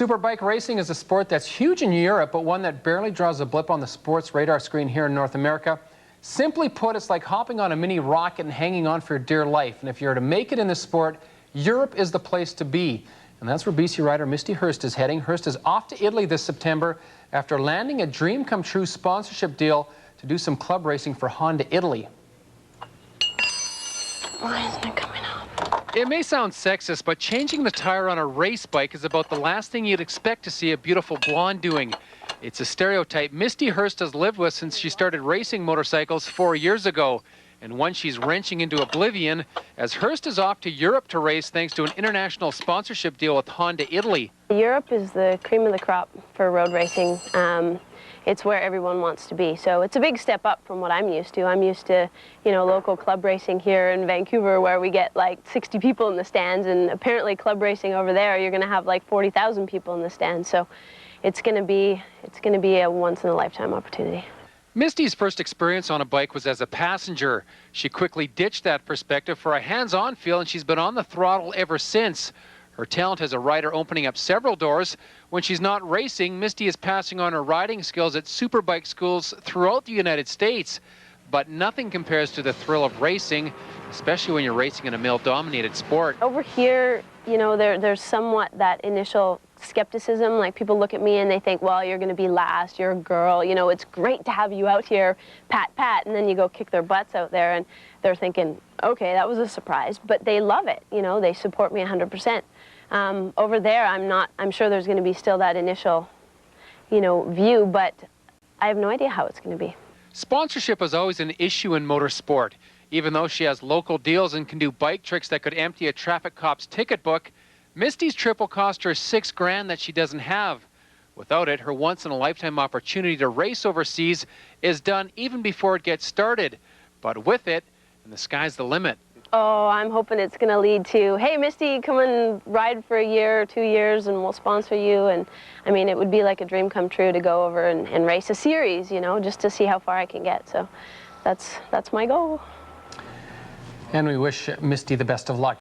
Superbike racing is a sport that's huge in Europe, but one that barely draws a blip on the sports radar screen here in North America. Simply put, it's like hopping on a mini rocket and hanging on for dear life. And if you're to make it in this sport, Europe is the place to be. And that's where BC rider Misty Hurst is heading. Hurst is off to Italy this September after landing a dream-come-true sponsorship deal to do some club racing for Honda Italy. Why isn't it coming up? It may sound sexist, but changing the tire on a race bike is about the last thing you'd expect to see a beautiful blonde doing. It's a stereotype Misty Hurst has lived with since she started racing motorcycles 4 years ago, and one she's wrenching into oblivion as Hurst is off to Europe to race thanks to an international sponsorship deal with Honda Italy. Europe is the cream of the crop for road racing. It's where everyone wants to be. So it's a big step up from what I'm used to. I'm used to, local club racing here in Vancouver where we get like 60 people in the stands, and apparently club racing over there, you're going to have like 40,000 people in the stands. So it's going to be a once-in-a-lifetime opportunity. Misty's first experience on a bike was as a passenger. She quickly ditched that perspective for a hands-on feel, and she's been on the throttle ever since. Her talent as a rider opening up several doors. When she's not racing, Misty is passing on her riding skills at superbike schools throughout the United States. But nothing compares to the thrill of racing, especially when you're racing in a male-dominated sport. Over here, there's somewhat that initial skepticism. Like, people look at me and they think, well, you're going to be last, you're a girl, it's great to have you out here, pat, pat, and then you go kick their butts out there, and they're thinking, okay, that was a surprise, but they love it, they support me 100%. Over there, I'm sure there's going to be still that initial, view, but I have no idea how it's going to be. Sponsorship is always an issue in motorsport. Even though she has local deals and can do bike tricks that could empty a traffic cop's ticket book, Misty's trip will cost her $6 grand that she doesn't have. Without it, her once-in-a-lifetime opportunity to race overseas is done even before it gets started. But with it, and the sky's the limit. Oh, I'm hoping it's going to lead to, hey, Misty, come and ride for a year or 2 years and we'll sponsor you. And I mean, it would be like a dream come true to go over and race a series, just to see how far I can get. So that's my goal. And we wish Misty the best of luck.